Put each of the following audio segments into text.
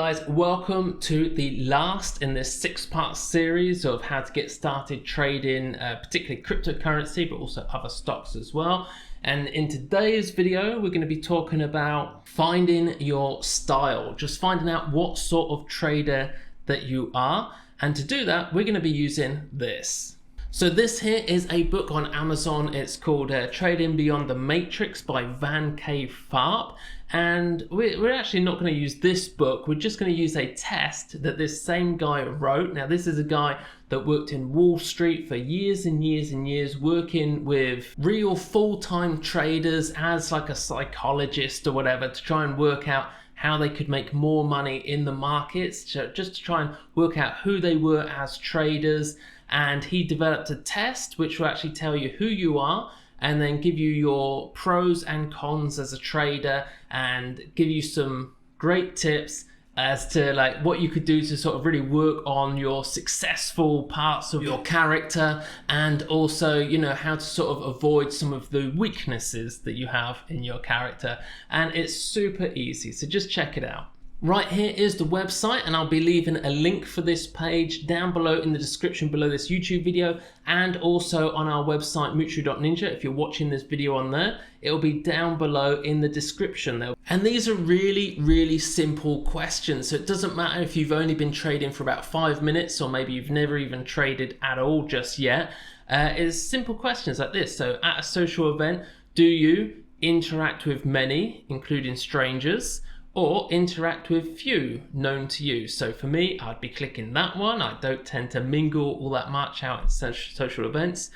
Guys, welcome to the last in this 6-part series of how to get started trading, particularly cryptocurrency, but also other stocks as well. And in today's video, we're going to be talking about finding your style, just finding out what sort of trader that you are. And to do that, we're going to be using this. So this here is a book on Amazon. It's called Trading Beyond the Matrix by Van K. Tharp. And we're actually not going to use this book. We're just going to use a test that this same guy wrote. Now, this is a guy that worked in Wall Street for years and years and years, working with real full-time traders as like a psychologist or whatever to try and work out how they could make more money in the markets, just to try and work out who they were as traders. And he developed a test which will actually tell you who you are and then give you your pros and cons as a trader and give you some great tips as to like what you could do to sort of really work on your successful parts of your character, and also, you know, how to sort of avoid some of the weaknesses that you have in your character. And it's super easy, so just check it out. Right here is the website, and I'll be leaving a link for this page down below in the description below this YouTube video, and also on our website mutual.ninja. If you're watching this video on there, it'll be down below in the description there. And these are really simple questions, so it doesn't matter if you've only been trading for about 5 minutes or maybe you've never even traded at all just yet. It's simple questions like this. So at a social event, do you interact with many, including strangers, or interact with few known to you? So for me, I'd be clicking that one. I don't tend to mingle all that much out at social events.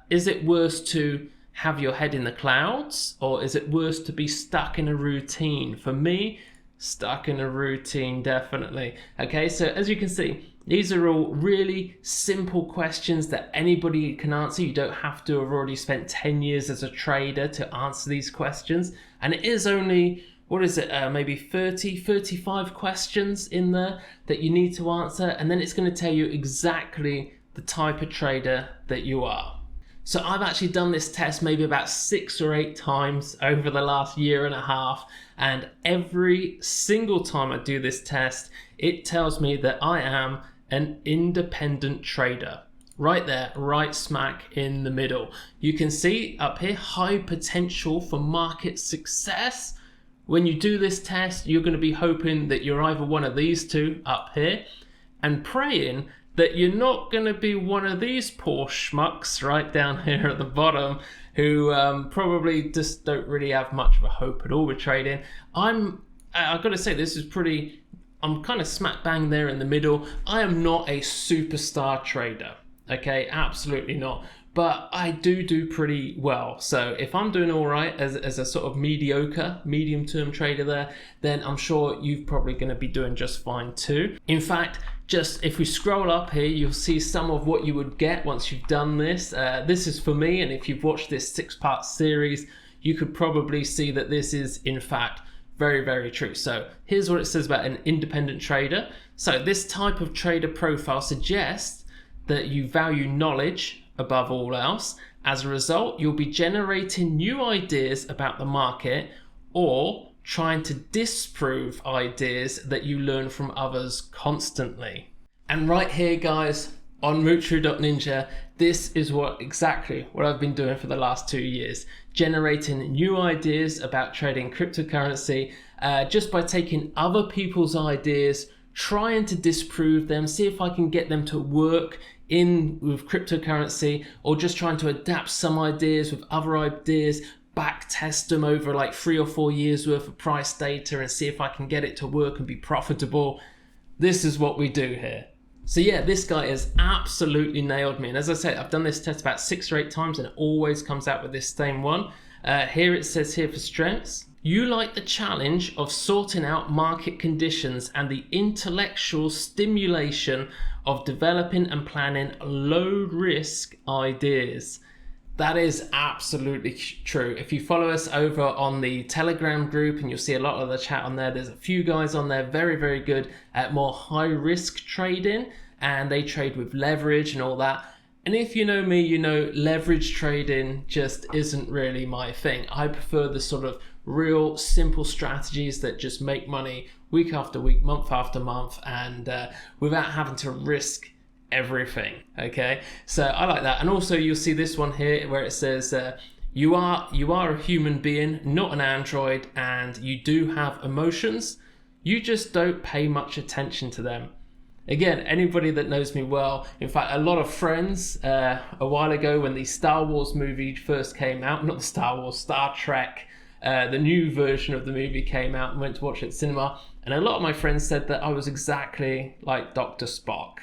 Is it worse to have your head in the clouds, or is it worse to be stuck in a routine? For me, stuck in a routine, definitely. Okay, so as you can see, these are all really simple questions that anybody can answer. You don't have to have already spent 10 years as a trader to answer these questions. And it is only, what is it, maybe 35 questions in there that you need to answer, and then it's going to tell you exactly the type of trader that you are. So I've actually done this test maybe about 6 or 8 times over the last year and a half, and every single time I do this test, it tells me that I am an independent trader. Right there, right smack in the middle. You can see up here, high potential for market success. When you do this test, you're going to be hoping that you're either one of these two up here, and praying that you're not going to be one of these poor schmucks right down here at the bottom who probably just don't really have much of a hope at all with trading. I've got to say, this is pretty, I'm kind of smack bang there in the middle. I am not a superstar trader, okay? Absolutely not. But I do pretty well. So if I'm doing all right as a sort of mediocre, medium-term trader there, then I'm sure you're probably going to be doing just fine too. In fact, just if we scroll up here, you'll see some of what you would get once you've done this. This is for me, and if you've watched this 6-part series, you could probably see that this is, in fact, very true. So here's what it says about an independent trader. So this type of trader profile suggests that you value knowledge above all else. As a result, you'll be generating new ideas about the market or trying to disprove ideas that you learn from others constantly. And right here, guys, on mutual.ninja, this is exactly what I've been doing for the last 2 years, generating new ideas about trading cryptocurrency just by taking other people's ideas, trying to disprove them, see if I can get them to work in with cryptocurrency, or just trying to adapt some ideas with other ideas, back test them over like 3 or 4 years worth of price data and see if I can get it to work and be profitable. This is what we do here. So yeah, this guy has absolutely nailed me. And as I said, I've done this test about 6 or 8 times and it always comes out with this same one. Here it says here for strengths, you like the challenge of sorting out market conditions and the intellectual stimulation of developing and planning low risk ideas. That is absolutely true. If you follow us over on the Telegram group, and you'll see a lot of the chat on there, there's a few guys on there very good at more high risk trading, and they trade with leverage and all that. And if you know me, you know leverage trading just isn't really my thing. I prefer the sort of real simple strategies that just make money week after week, month after month, and without having to risk everything. Okay, so I like that. And also you'll see this one here where it says you are a human being, not an android, and you do have emotions. You just don't pay much attention to them. Again, anybody that knows me well, in fact, a lot of friends, a while ago when the Star Wars movie first came out, not the Star Wars, Star Trek, the new version of the movie came out and went to watch it at cinema, and a lot of my friends said that I was exactly like Dr. Spock.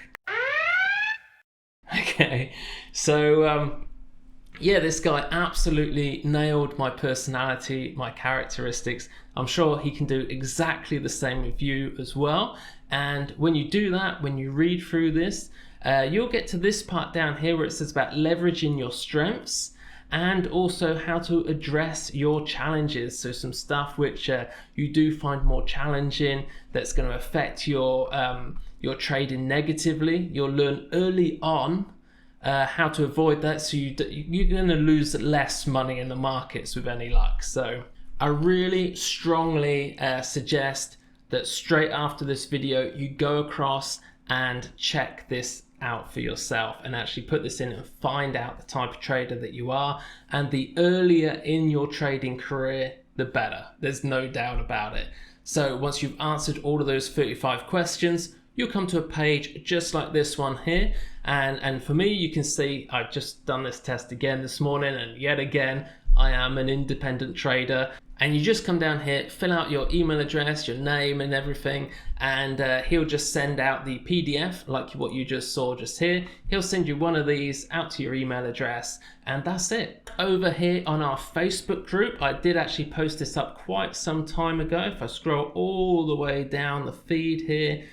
Okay, so yeah, this guy absolutely nailed my personality, my characteristics. I'm sure he can do exactly the same with you as well. And when you do that, when you read through this, you'll get to this part down here where it says about leveraging your strengths and also how to address your challenges. So some stuff which you do find more challenging that's going to affect your trading negatively. You'll learn early on how to avoid that, so you're going to lose less money in the markets with any luck. So I really strongly suggest that straight after this video you go across and check this out for yourself and actually put this in and find out the type of trader that you are. And the earlier in your trading career, the better. There's no doubt about it. So once you've answered all of those 35 questions, you'll come to a page just like this one here. And for me, you can see I've just done this test again this morning, and yet again, I am an independent trader. And you just come down here, fill out your email address, your name and everything, and he'll just send out the PDF like what you just saw just here. He'll send you one of these out to your email address, and that's it. Over here on our Facebook group, I did actually post this up quite some time ago. If I scroll all the way down the feed here,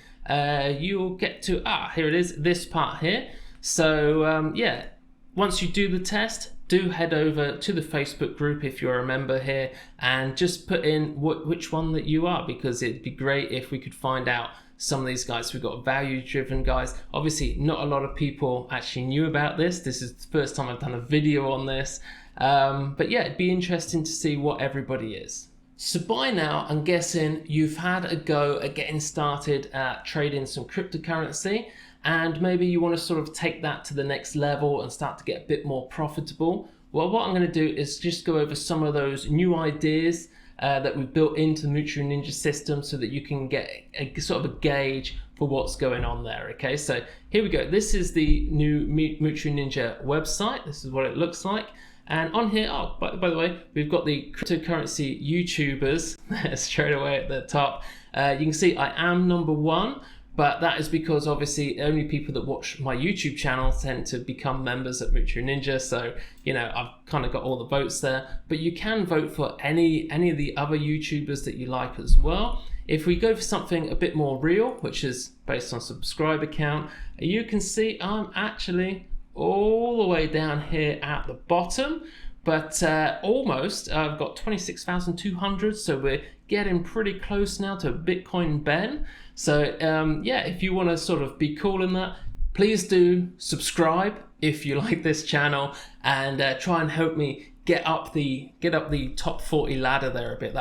you'll get to, here it is, this part here. So yeah, once you do the test, do head over to the Facebook group if you're a member here and just put in which one that you are, because it'd be great if we could find out some of these guys. We've got value-driven guys. Obviously, not a lot of people actually knew about this. This is the first time I've done a video on this. But yeah, it'd be interesting to see what everybody is. So by now, I'm guessing you've had a go at getting started at trading some cryptocurrency, and maybe you want to sort of take that to the next level and start to get a bit more profitable. Well, what I'm going to do is just go over some of those new ideas that we've built into the Mutual Ninja system so that you can get a sort of a gauge for what's going on there. Okay, so here we go. This is the new Mutual Ninja website. This is what it looks like. And on here, by the way, we've got the cryptocurrency YouTubers straight away at the top. You can see I am number one, but that is because obviously only people that watch my YouTube channel tend to become members at Mutual Ninja. So, you know, I've kind of got all the votes there, but you can vote for any of the other YouTubers that you like as well. If we go for something a bit more real, which is based on subscriber count, you can see I'm actually all the way down here at the bottom, but almost I've got 26,200, so we're getting pretty close now to Bitcoin Ben. So yeah, if you want to sort of be cool in that, please do subscribe if you like this channel, and try and help me get up the top 40 ladder there a bit.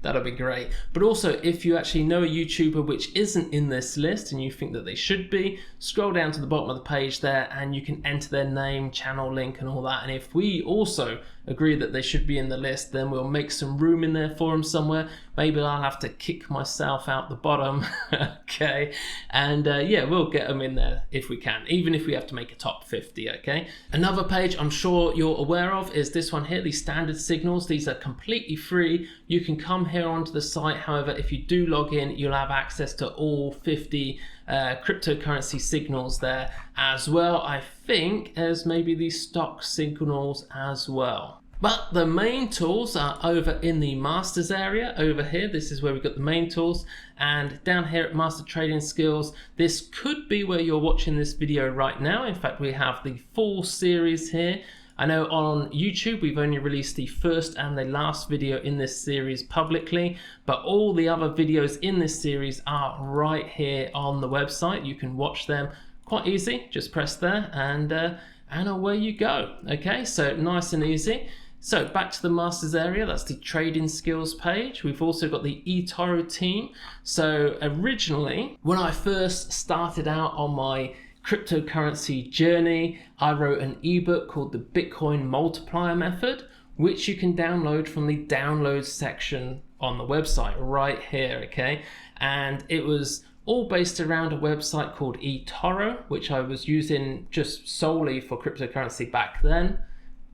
That'll be great. But also, if you actually know a YouTuber which isn't in this list and you think that they should be, scroll down to the bottom of the page there and you can enter their name, channel link and all that. And if we also agree that they should be in the list, then we'll make some room in there for them somewhere. Maybe I'll have to kick myself out the bottom. Okay, and yeah, we'll get them in there if we can, even if we have to make a top 50. Okay, another page I'm sure you're aware of is this one here, the standard signals. These are completely free. You can come here onto the site. However, if you do log in, you'll have access to all 50 cryptocurrency signals there as well, I think, as maybe the stock signals as well. But the main tools are over in the masters area over here. This is where we've got the main tools, and down here at master trading skills, this could be where you're watching this video right now. In fact, we have the full series here. I know on YouTube we've only released the first and the last video in this series publicly, but all the other videos in this series are right here on the website. You can watch them quite easy. Just press there and away you go. Okay, so nice and easy. So back to the masters area, that's the trading skills page. We've also got the eToro team. So originally, when I first started out on my cryptocurrency journey, I wrote an ebook called the Bitcoin Multiplier Method, which you can download from the downloads section on the website right here, okay? And it was all based around a website called eToro, which I was using just solely for cryptocurrency back then.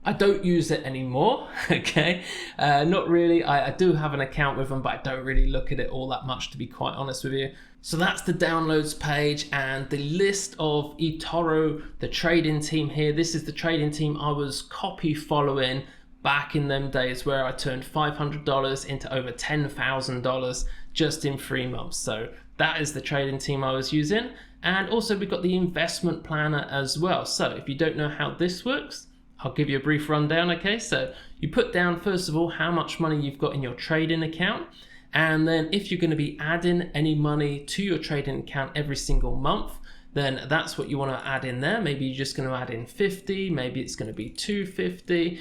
I don't use it anymore, okay? Not really. I do have an account with them, but I don't really look at it all that much, to be quite honest with you. So that's the downloads page and the list of eToro, the trading team here. This is the trading team I was copy following back in them days where I turned $500 into over $10,000 just in 3 months. So that is the trading team I was using. And also we've got the investment planner as well. So if you don't know how this works, I'll give you a brief rundown, okay? So you put down, first of all, how much money you've got in your trading account. And then if you're going to be adding any money to your trading account every single month, then that's what you want to add in there. Maybe you're just going to add in 50, maybe it's going to be 250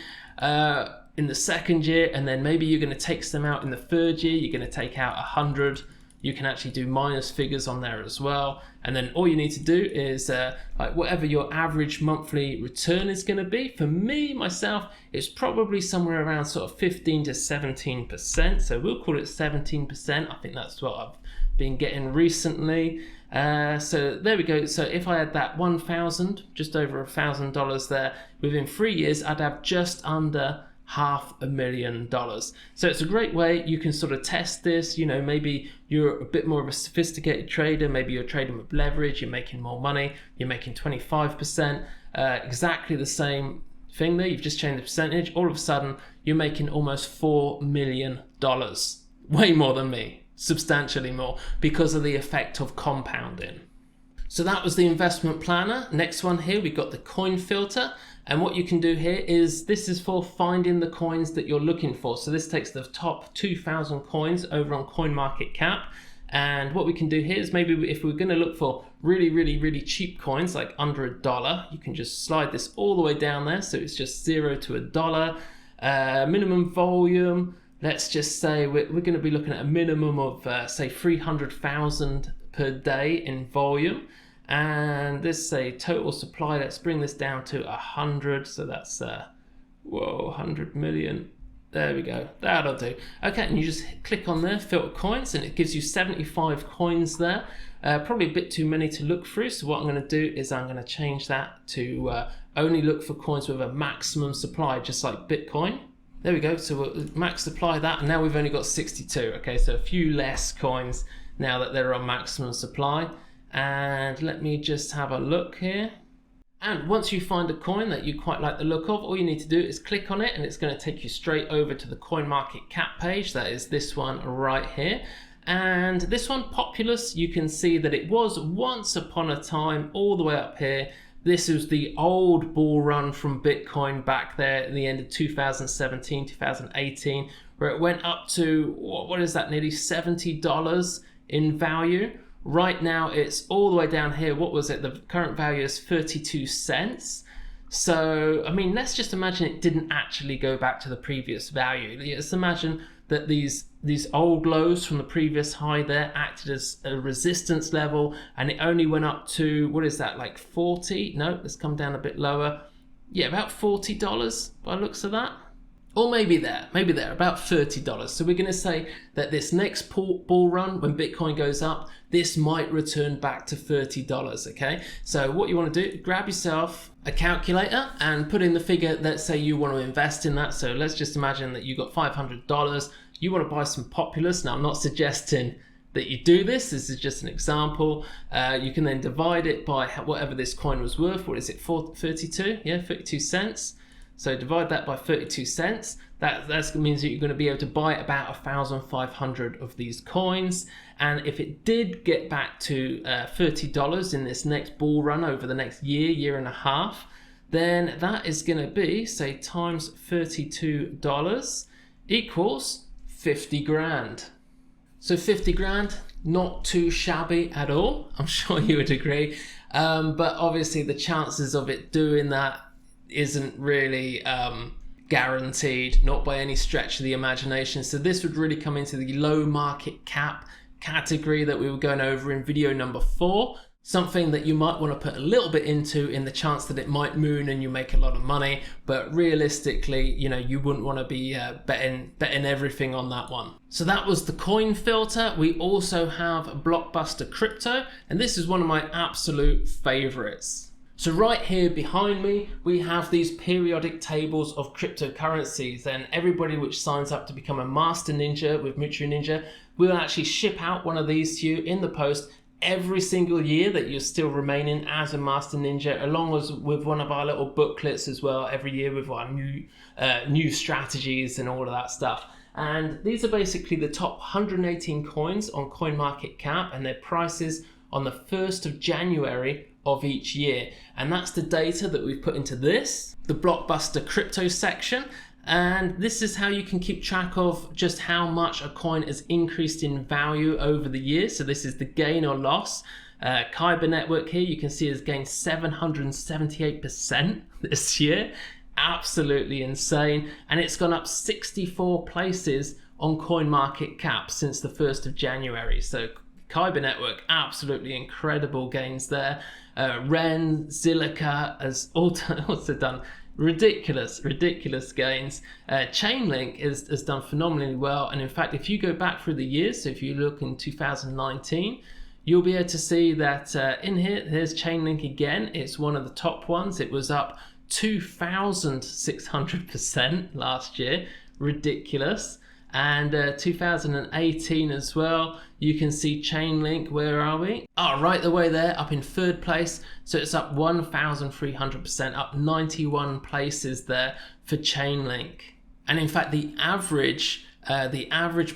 in the second year, and then maybe you're going to take some out in the third year, you're going to take out 100. You can actually do minus figures on there as well. And then all you need to do is like whatever your average monthly return is going to be. For me, myself, it's probably somewhere around sort of 15 to 17%. So we'll call it 17%. I think that's what I've been getting recently. So there we go. So if I had that 1,000, just over $1,000 there, within 3 years, I'd have just under $500,000. So it's a great way you can sort of test this. You know, maybe you're a bit more of a sophisticated trader, maybe you're trading with leverage, you're making more money, you're making 25%, exactly the same thing there, you've just changed the percentage, all of a sudden you're making almost $4 million, way more than me, substantially more, because of the effect of compounding. So that was the investment planner. Next one here, we've got the coin filter. And what you can do here is, this is for finding the coins that you're looking for. So this takes the top 2,000 coins over on CoinMarketCap. And what we can do here is, maybe if we're going to look for really cheap coins, like under $1, you can just slide this all the way down there. So it's just 0 to $1. Minimum volume, let's just say we're going to be looking at a minimum of say 300,000 per day in volume. And this say total supply, let's bring this down to 100. So that's 100 million. There we go, that'll do. Okay, and you just click on there, filter coins, and it gives you 75 coins there. Probably a bit too many to look through, so what I'm going to do is I'm going to change that to only look for coins with a maximum supply, just like Bitcoin. There we go, so we'll max supply that, and now we've only got 62. Okay, so a few less coins now that they're on maximum supply. And let me just have a look here. And once you find a coin that you quite like the look of, all you need to do is click on it, and it's going to take you straight over to the CoinMarketCap page. That is this one right here. And this one, Populous, you can see that it was once upon a time all the way up here. This was the old bull run from Bitcoin back there at the end of 2017, 2018, where it went up to, what is that, nearly $70 in value. Right now it's all the way down here. What was it? The current value is 32 cents. So, I mean, let's just imagine it didn't actually go back to the previous value. Let's imagine that these old lows from the previous high there acted as a resistance level, and it only went up to, what is that, like 40? No, let's come down a bit lower. Yeah, about $40 by the looks of that. Or maybe there, about $30. So we're going to say that this next bull run, when Bitcoin goes up, this might return back to $30, okay? So what you want to do, grab yourself a calculator and put in the figure. Let's say you want to invest in that. So let's just imagine that you got $500. You want to buy some Populous. Now, I'm not suggesting that you do this. This is just an example. You can then divide it by whatever this coin was worth. What is it, 32? Yeah, 32 cents. So divide that by 32 cents. That means that you're going to be able to buy about 1,500 of these coins. And if it did get back to $30 in this next bull run over the next year and a half, then that is going to be, say, times $32 equals 50 grand. So 50 grand, not too shabby at all. I'm sure you would agree. But obviously the chances of it doing that isn't really guaranteed, not by any stretch of the imagination. So this would really come into the low market cap category that we were going over in video number 4. Something that you might want to put a little bit into in the chance that it might moon and you make a lot of money, but realistically, you know, you wouldn't want to be betting everything on that one. So that was the coin filter. We also have Blockbuster Crypto, and this is one of my absolute favorites. So right here behind me, we have these periodic tables of cryptocurrencies, and everybody which signs up to become a Master Ninja with Mutual Ninja, we'll actually ship out one of these to you in the post every single year that you're still remaining as a Master Ninja, along with one of our little booklets as well every year with our new strategies and all of that stuff. And these are basically the top 118 coins on CoinMarketCap and their prices on the 1st of January of each year. And that's the data that we've put into this, the Blockbuster Crypto section. And this is how you can keep track of just how much a coin has increased in value over the years. So this is the gain or loss. Kyber Network here, you can see has gained 778% this year. Absolutely insane. And it's gone up 64 places on CoinMarketCap since the 1st of January. So Kyber Network, absolutely incredible gains there. Ren, Zilliqa has also done ridiculous gains. Chainlink has done phenomenally well, and in fact, if you go back through the years, so if you look in 2019, you'll be able to see that in here, there's Chainlink again. It's one of the top ones. It was up 2,600% last year, ridiculous. And 2018 as well, you can see Chainlink, where are we? Oh, right the way there, up in 3rd place. So it's up 1,300%, up 91 places there for Chainlink. And in fact, the average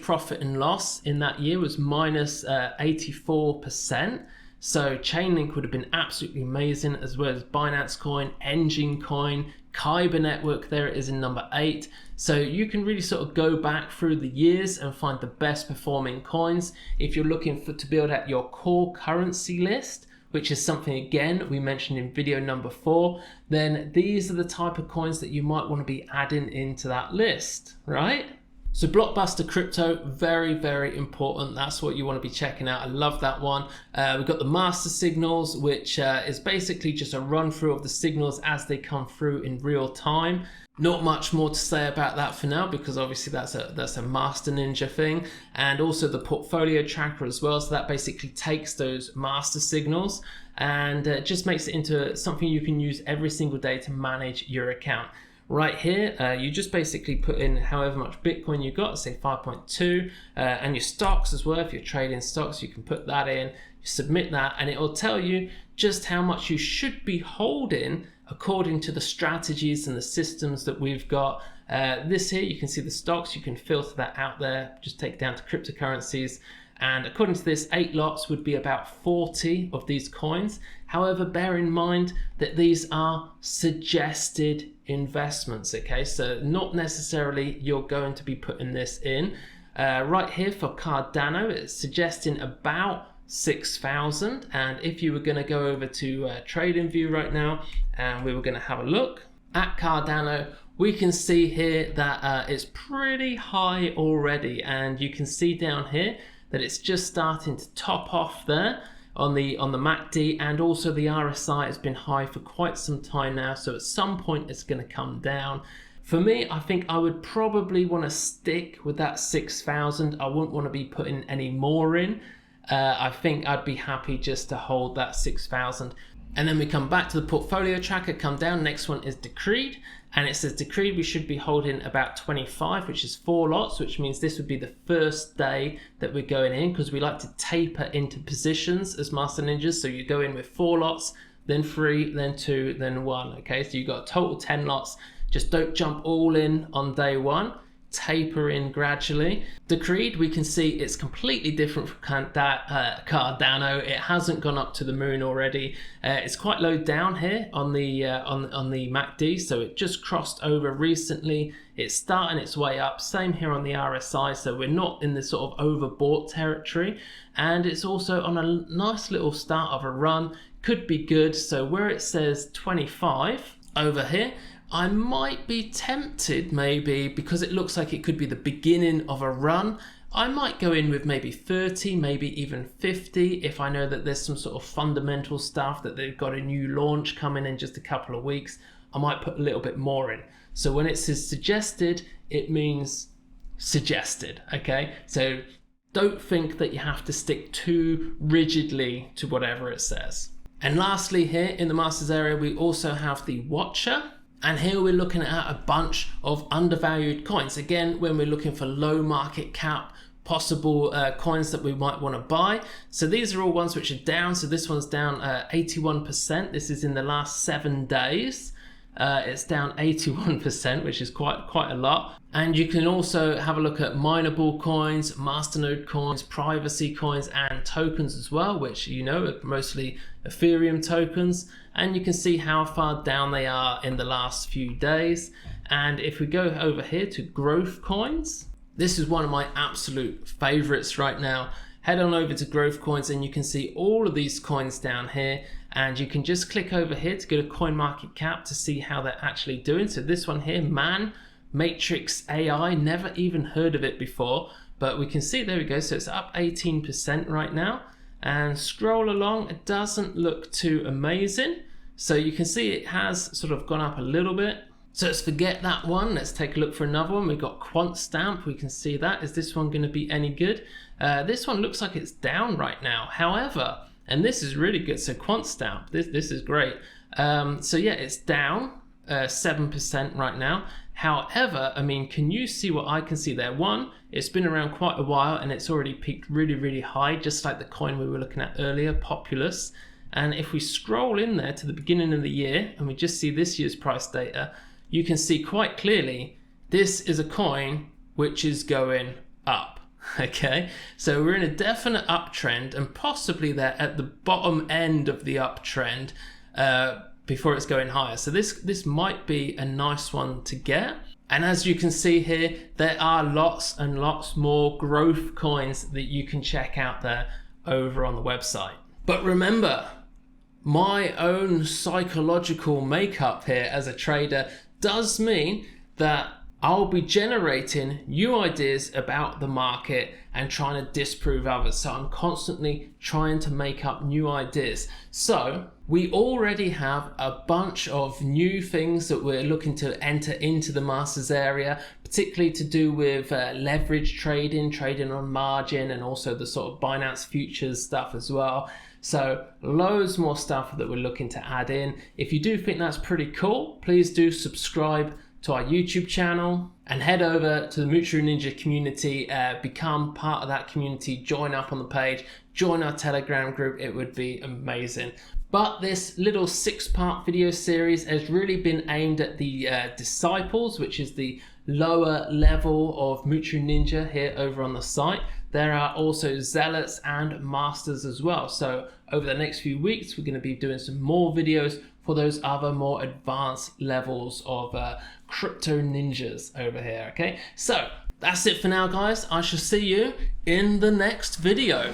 profit and loss in that year was minus 84%. So Chainlink would have been absolutely amazing, as well as Binance Coin, Engine Coin, Kyber Network, there it is in number 8. So you can really sort of go back through the years and find the best performing coins. If you're looking to build out your core currency list, which is something again we mentioned in video number 4, then these are the type of coins that you might want to be adding into that list, right? So Blockbuster Crypto, very, very important. That's what you want to be checking out. I love that one. We've got the master signals, which is basically just a run through of the signals as they come through in real time. Not much more to say about that for now, because obviously that's a Master Ninja thing. And also the portfolio tracker as well. So that basically takes those master signals and just makes it into something you can use every single day to manage your account. Right here, you just basically put in however much Bitcoin you got, say 5.2, and your stocks as well. If you're trading stocks, you can put that in, you submit that, and it will tell you just how much you should be holding according to the strategies and the systems that we've got. This here, you can see the stocks, you can filter that out there, just take it down to cryptocurrencies. And according to this, 8 lots would be about 40 of these coins. However, bear in mind that these are suggested investments, okay? So not necessarily you're going to be putting this in. Right here for Cardano, it's suggesting about 6,000. And if you were going to go over to TradingView right now, and we were going to have a look at Cardano, we can see here that it's pretty high already. And you can see down here that it's just starting to top off there on the MACD, and also the RSI has been high for quite some time now, so at some point it's going to come down. For me, I think I would probably want to stick with that 6,000. I wouldn't want to be putting any more in. I think I'd be happy just to hold that 6,000. And then we come back to the portfolio tracker, come down, next one is Decreed, and it says Decreed we should be holding about 25, which is 4 lots, which means this would be the first day that we're going in, because we like to taper into positions as Master Ninjas. So you go in with 4 lots, then 3, then 2, then 1, okay? So you've got a total 10 lots. Just don't jump all in on day 1. Taper in gradually. Decreed, we can see it's completely different from Cardano. It hasn't gone up to the moon already. It's quite low down here on the MACD, so it just crossed over recently. It's starting its way up. Same here on the RSI, so we're not in this sort of overbought territory. And it's also on a nice little start of a run. Could be good. So where it says 25 over here, I might be tempted, maybe because it looks like it could be the beginning of a run. I might go in with maybe 30, maybe even 50 if I know that there's some sort of fundamental stuff, that they've got a new launch coming in just a couple of weeks. I might put a little bit more in. So when it says suggested, it means suggested, okay? So don't think that you have to stick too rigidly to whatever it says. And lastly, here in the masters area, we also have the watcher. And here we're looking at a bunch of undervalued coins. Again, when we're looking for low market cap, possible coins that we might want to buy. So these are all ones which are down. So this one's down 81%. This is in the last 7 days. It's down 81%, which is quite a lot. And you can also have a look at mineable coins, masternode coins, privacy coins, and tokens as well, which you know are mostly Ethereum tokens. And you can see how far down they are in the last few days. And if we go over here to growth coins, this is one of my absolute favorites right now. Head on over to growth coins and you can see all of these coins down here, and you can just click over here to go to coin market cap to see how they're actually doing. So this one here, Man Matrix AI, never even heard of it before, but we can see, there we go. So it's up 18% right now, and scroll along, it doesn't look too amazing. So you can see it has sort of gone up a little bit. So let's forget that one. Let's take a look for another one. We've got Quant Stamp. We can see that. Is this one going to be any good? This one looks like it's down right now. However, and this is really good. So Quant Stamp, this is great. So yeah, it's down 7% right now. However, I mean, can you see what I can see there? One, it's been around quite a while and it's already peaked really high, just like the coin we were looking at earlier, Populous. And if we scroll in there to the beginning of the year and we just see this year's price data, you can see quite clearly this is a coin which is going up. Okay, so we're in a definite uptrend, and possibly they're at the bottom end of the uptrend before it's going higher. So this might be a nice one to get. And as you can see here, there are lots and lots more growth coins that you can check out there over on the website. But remember, my own psychological makeup here as a trader does mean that I'll be generating new ideas about the market and trying to disprove others. So I'm constantly trying to make up new ideas. So we already have a bunch of new things that we're looking to enter into the masters area, particularly to do with leverage trading on margin, and also the sort of Binance futures stuff as well. So loads more stuff that we're looking to add in. If you do think that's pretty cool, please do subscribe to our YouTube channel and head over to the Mutual Ninja community, become part of that community, join up on the page, join our Telegram group. It would be amazing. But this little 6-part video series has really been aimed at the disciples, which is the lower level of Mutual Ninja here over on the site. There are also zealots and masters as well. So over the next few weeks, we're going to be doing some more videos for those other more advanced levels of crypto ninjas over here. Okay, so that's it for now, guys. I shall see you in the next video.